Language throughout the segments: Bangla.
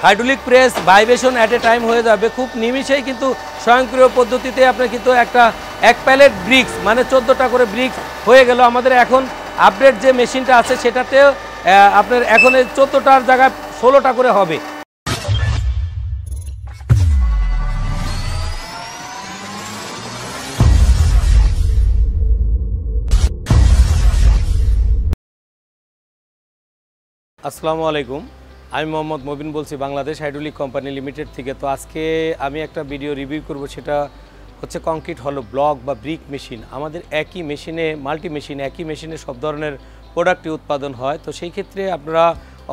Hydraulic press vibration at a time হয়ে যাবে খুব নিমিষেই, কিন্তু স্বয়ংক্রিয় পদ্ধতিতে আপনার কিন্তু এক প্যালেট ব্রিক্স মানে 14টা করে ব্রিক্স হয়ে গেল। আমাদের এখন আপডেট যে মেশিনটা আছে সেটাতে আপনার এখন 14টার জায়গায় 16টা করে হবে। আসসালামু আলাইকুম, আমি মোহাম্মদ মবিন বলছি বাংলাদেশ হাইড্রোলিক কোম্পানি লিমিটেড থেকে। তো আজকে আমি একটা ভিডিও রিভিউ করব, সেটা হচ্ছে কংক্রিট হলো ব্লক বা ব্রিক মেশিন। আমাদের একই মেশিনে একই মেশিনে সব ধরনের প্রোডাক্টই উৎপাদন হয়। তো সেই ক্ষেত্রে আপনারা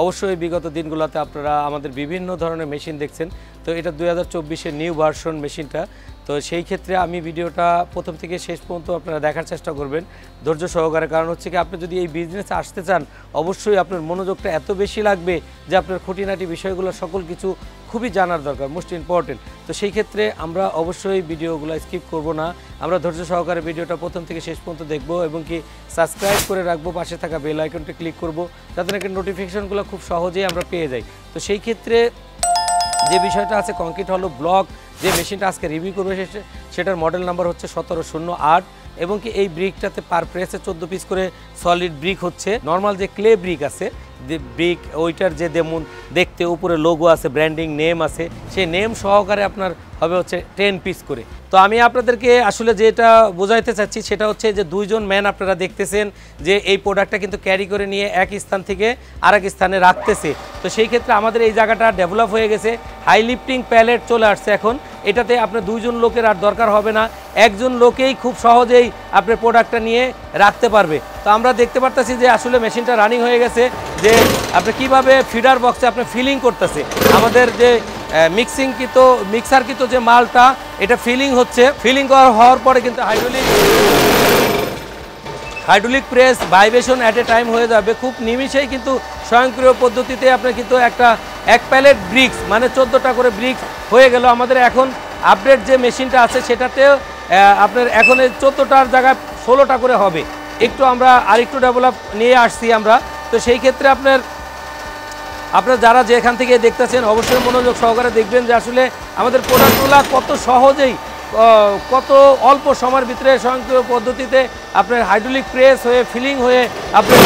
অবশ্যই বিগত দিনগুলোতে আপনারা আমাদের বিভিন্ন ধরনের মেশিন দেখছেন। তো এটা 2024-এর নিউ ভার্সন মেশিনটা। তো সেই ক্ষেত্রে আমি ভিডিওটা প্রথম থেকে শেষ পর্যন্ত আপনারা দেখার চেষ্টা করবেন ধৈর্য সহকারে। কারণ হচ্ছে কি, আপনি যদি এই বিজনেসে আসতে চান অবশ্যই আপনার মনোযোগটা এত বেশি লাগবে যে আপনার খুঁটিনাটি বিষয়গুলো সকল কিছু খুবই জানার দরকার, মোস্ট ইম্পর্টেন্ট। তো সেই ক্ষেত্রে আমরা অবশ্যই ভিডিওগুলো স্কিপ করব না, আমরা ধৈর্য সহকারে ভিডিওটা প্রথম থেকে শেষ পর্যন্ত দেখব এবং কি সাবস্ক্রাইব করে রাখবো, পাশে থাকা বেল আইকনটা ক্লিক করব যাতে নাকি নোটিফিকেশনগুলো খুব সহজেই আমরা পেয়ে যাই। তো সেই ক্ষেত্রে যে বিষয়টা আছে কংক্রিট হলো ব্লক যে মেশিনটা আজকে রিভিউ করবে সেটার মডেল নাম্বার হচ্ছে 1708 এবং কি এই ব্রিকটাতে পার প্রেসে 14 পিস করে সলিড ব্রিক হচ্ছে। নর্মাল যে ক্লে ব্রিক আছে যে ব্রিক, ওইটার যে যেমন দেখতে উপরে লোগো আছে, ব্র্যান্ডিং নেম আছে, সেই নেম সহকারে আপনার হবে হচ্ছে 10 পিস করে। তো আমি আপনাদেরকে আসলে যেটা বোঝাইতে চাচ্ছি সেটা হচ্ছে যে দুইজন ম্যান আপনারা দেখতেছেন যে এই প্রোডাক্টটা কিন্তু ক্যারি করে নিয়ে এক স্থান থেকে আরেক স্থানে রাখতেছে। তো সেই ক্ষেত্রে আমাদের এই জায়গাটা ডেভেলপ হয়ে গেছে, হাই লিফটিং প্যালেট চলে আসছে এখন। এটাতে আপনার দুইজন লোকের আর দরকার হবে না, একজন লোকেই খুব সহজেই আপনার প্রোডাক্টটা নিয়ে রাখতে পারবে। তো আমরা দেখতে পারতেছি যে আসলে মেশিনটা রানিং হয়ে গেছে, যে আপনি কিভাবে ফিডার বক্সে আপনি ফিলিং করতেছে। আমাদের যে মিক্সারকৃত যে মালটা এটা ফিলিং হচ্ছে, ফিলিং হওয়ার পরে কিন্তু hydraulic press vibration at a time হয়ে যাবে খুব নিমিষেই, কিন্তু স্বয়ংক্রিয় পদ্ধতিতে আপনার কিন্তু এক প্যালেট ব্রিক্স মানে 14টা করে ব্রিক্স হয়ে গেল। আমাদের এখন আপডেট যে মেশিনটা আছে সেটাতে আপনার এখন 14টার জায়গায় 16টা করে হবে। একটু আমরা আরেকটু ডেভেলপ নিয়ে আসছি আমরা। তো সেই ক্ষেত্রে আপনার যারা যেখান থেকে দেখতেছেন অবশ্যই মনোযোগ সহকারে দেখবেন যে আসলে আমাদের প্রোডাক্টগুলো কত সহজেই কত অল্প সময়ের ভিতরে স্বয়ংক্রিয় পদ্ধতিতে আপনার হাইড্রোলিক প্রেস হয়ে ফিলিং হয়ে আপনার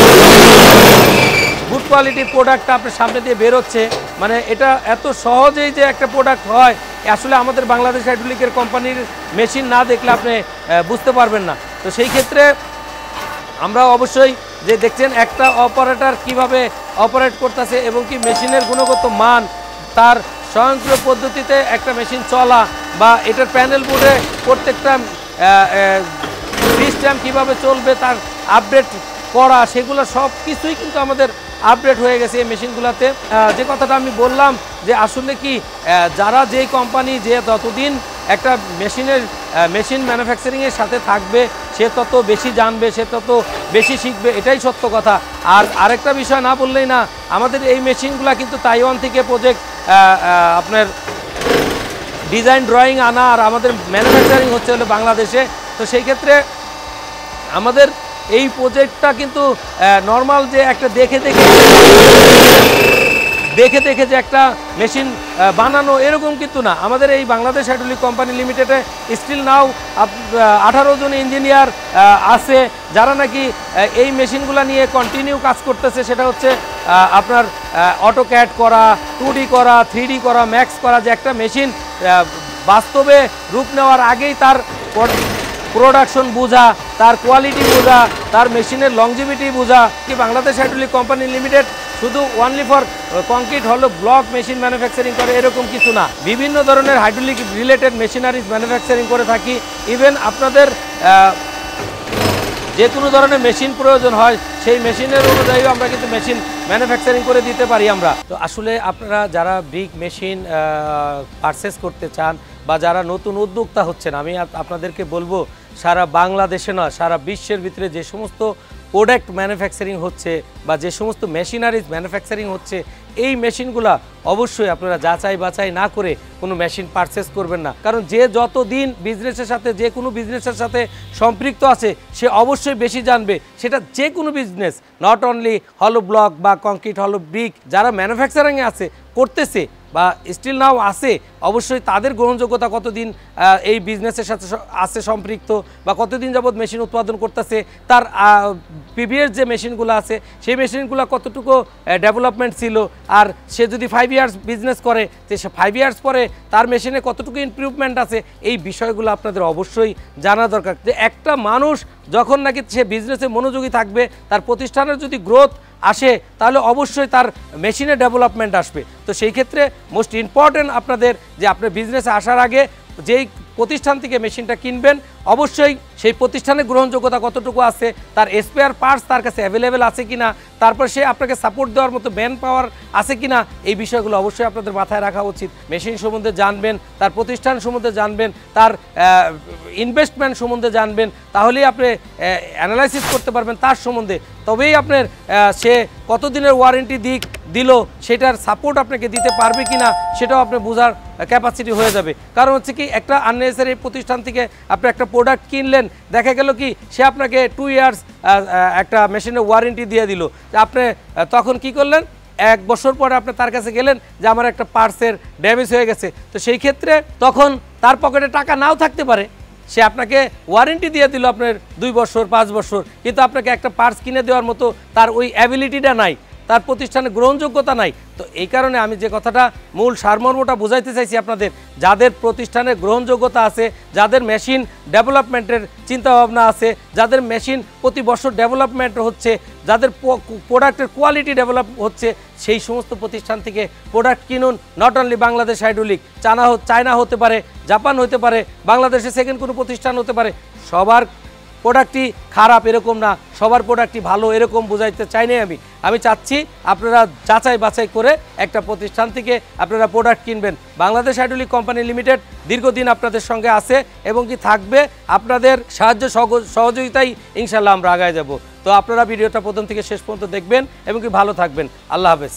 গুড কোয়ালিটির প্রোডাক্টটা আপনার সামনে দিয়ে বেরোচ্ছে। মানে এটা এত সহজেই যে একটা প্রোডাক্ট হয় আসলে আমাদের বাংলাদেশ হাইড্রোলিকের কোম্পানির মেশিন না দেখলে আপনি বুঝতে পারবেন না। তো সেই ক্ষেত্রে আমরা অবশ্যই যে দেখছেন একটা অপারেটর কিভাবে অপারেট করতেছে এবং কি মেশিনের গুণগত মান, তার স্বয়ংক্রিয় পদ্ধতিতে একটা মেশিন চলা বা এটার প্যানেল বোর্ডে প্রত্যেকটা সিস্টেম কিভাবে চলবে তার আপডেট করা, সেগুলো সব কিছুই কিন্তু আমাদের আপডেট হয়ে গেছে এই মেশিনগুলোতে। যে কথাটা আমি বললাম যে আসলে কি যারা যেই কোম্পানি যে ততদিন একটা মেশিন ম্যানুফ্যাকচারিংয়ের সাথে থাকবে সে তত বেশি জানবে, সে তত বেশি শিখবে, এটাই সত্য কথা। আর আরেকটা বিষয় না বললেই না, আমাদের এই মেশিনগুলো কিন্তু তাইওয়ান থেকে প্রজেক্ট আপনার ডিজাইন ড্রয়িং আনা, আর আমাদের ম্যানুফ্যাকচারিং হচ্ছে হলো বাংলাদেশে। তো সেই ক্ষেত্রে আমাদের এই প্রজেক্টটা কিন্তু নর্মাল যে একটা দেখে দেখে যে একটা মেশিন বানানো এরকম কিন্তু না। আমাদের এই বাংলাদেশ হাইড্রোলিক কোম্পানি লিমিটেডে স্টিল নাও 18 জন ইঞ্জিনিয়ার আছে যারা নাকি এই মেশিনগুলো নিয়ে কন্টিনিউ কাজ করতেছে। সেটা হচ্ছে আপনার অটোক্যাড করা, 2D করা, 3D করা, ম্যাক্স করা, যে একটা মেশিন বাস্তবে রূপ নেওয়ার আগেই তার প্রোডাকশন বোঝা, তার কোয়ালিটি বোঝা, তার মেশিনের লংজিভিটি বোঝা। কি বাংলাদেশ হাইড্রোলিক কোম্পানি লিমিটেড শুধু ওনলি ফর কংক্রিট হলো ব্লক মেশিন ম্যানুফ্যাকচারিং করে এরকম কিছু না, বিভিন্ন ধরনের হাইড্রোলিক রিলেটেড মেশিনারিজ ম্যানুফ্যাকচারিং করে থাকি। ইভেন আপনাদের যে কোনো ধরনের মেশিন প্রয়োজন হয় সেই মেশিনের অনুযায়ী আমরা কিন্তু মেশিন ম্যানুফ্যাকচারিং করে দিতে পারি আমরা। তো আসলে আপনারা যারা ব্রিক মেশিন পারচেস করতে চান বা যারা নতুন উদ্যোক্তা হচ্ছেন, আমি আপনাদেরকে বলবো সারা বাংলাদেশে নয় সারা বিশ্বের ভিতরে যে সমস্ত প্রোডাক্ট ম্যানুফ্যাকচারিং হচ্ছে বা যে সমস্ত মেশিনারিজ ম্যানুফ্যাকচারিং হচ্ছে এই মেশিনগুলা অবশ্যই আপনারা যাচাই বাছাই না করে কোনো মেশিন পারচেস করবেন না, কারণ যে যতদিন বিজনেসের সাথে যে কোনো বিজনেসের সাথে সম্পৃক্ত আছে সে অবশ্যই বেশি জানবে, সেটা যে কোনো বিজনেস, নট অনলি হলো ব্লক বা কংক্রিট হলো ব্রিক, যারা ম্যানুফ্যাকচারিংয়ে আছে করতেছে বা স্টিল নাও আছে, অবশ্যই তাদের গ্রহণযোগ্যতা কতদিন এই বিজনেসের সাথে আছে সম্পৃক্ত বা কতদিন যাবৎ মেশিন উৎপাদন করতেছে, তার প্রিভিয়াস যে মেশিনগুলো আছে সেই মেশিনগুলো কতটুকু ডেভেলপমেন্ট ছিল, আর সে যদি 5 ইয়ার্স বিজনেস করে যে সে 5 ইয়ার্স পরে তার মেশিনে কতটুকু ইমপ্রুভমেন্ট আছে, এই বিষয়গুলো আপনাদের অবশ্যই জানা দরকার। যে একটা মানুষ যখন নাকি সে বিজনেসে মনোযোগী থাকবে, তার প্রতিষ্ঠানের যদি গ্রোথ আসে তাহলে অবশ্যই তার মেশিনে ডেভেলপমেন্ট আসবে। তো সেই ক্ষেত্রে মোস্ট ইম্পর্টেন্ট আপনাদের যে আপনার বিজনেসে আসার আগে যেই প্রতিষ্ঠান থেকে মেশিনটা কিনবেন অবশ্যই সেই প্রতিষ্ঠানের গ্রহণযোগ্যতা কতটুকু আছে, তার স্পেয়ার পার্টস তার কাছে অ্যাভেলেবেল আছে কিনা, তারপর সে আপনাকে সাপোর্ট দেওয়ার মতো ম্যান পাওয়ার আছে কিনা, এই বিষয়গুলো অবশ্যই আপনাদের মাথায় রাখা উচিত। মেশিন সম্বন্ধে জানবেন, তার প্রতিষ্ঠান সম্বন্ধে জানবেন, তার ইনভেস্টমেন্ট সম্বন্ধে জানবেন, তাহলেই আপনি অ্যানালাইসিস করতে পারবেন তার সম্বন্ধে। তবেই আপনার সে কতদিনের ওয়ারেন্টি দিল সেটার সাপোর্ট আপনাকে দিতে পারবে কিনা সেটাও আপনি বোঝার ক্যাপাসিটি হয়ে যাবে। কারণ হচ্ছে কি, একটা আননেসেসারি প্রতিষ্ঠান থেকে আপনি একটা প্রোডাক্ট কিনলেন, দেখা গেল কি সে আপনাকে 2 ইয়ার্স একটা মেশিনের ওয়ারেন্টি দিয়ে দিল, আপনি তখন কি করলেন, 1 বছর পরে আপনি তার কাছে গেলেন যে আমার একটা পার্টসের ড্যামেজ হয়ে গেছে। তো সেই ক্ষেত্রে তখন তার পকেটে টাকা নাও থাকতে পারে, সে আপনাকে ওয়ারেন্টি দিয়ে দিল আপনার 2 বছর 5 বছর, কিন্তু আপনাকে একটা পার্টস কিনে দেওয়ার মতো তার ওই অ্যাবিলিটিটা নাই, তার প্রতিষ্ঠানের গ্রহণযোগ্যতা নাই। তো এই কারণে আমি যে কথাটা মূল সারমর্মটা বোঝাইতে চাইছি আপনাদের, যাদের প্রতিষ্ঠানের গ্রহণযোগ্যতা আছে, যাদের মেশিন ডেভেলপমেন্টের চিন্তাভাবনা আছে, যাদের মেশিন প্রতি বছর ডেভেলপমেন্ট হচ্ছে, যাদের প্রোডাক্টের কোয়ালিটি ডেভেলপ হচ্ছে, সেই সমস্ত প্রতিষ্ঠান থেকে প্রোডাক্ট কিনুন। Not only Bangladesh hydraulic, China হতে পারে, জাপান হতে পারে, বাংলাদেশে সেকেন্ড কোনো প্রতিষ্ঠান হতে পারে, সবার প্রোডাক্টটি খারাপ এরকম না, সবার প্রোডাক্টটি ভালো এরকম বোঝাইতে চাই না। আমি চাচ্ছি আপনারা যাচাই বাছাই করে একটা প্রতিষ্ঠান থেকে আপনারা প্রোডাক্ট কিনবেন। বাংলাদেশ হাইড্রোলিক কোম্পানি লিমিটেড দীর্ঘদিন আপনাদের সঙ্গে আছে এবং কি থাকবে, আপনাদের সাহায্য সহযোগিতাই ইনশাল্লাহ আমরা আগায় যাব। তো আপনারা ভিডিওটা প্রথম থেকে শেষ পর্যন্ত দেখবেন এবং কি ভালো থাকবেন। আল্লাহ হাফেজ।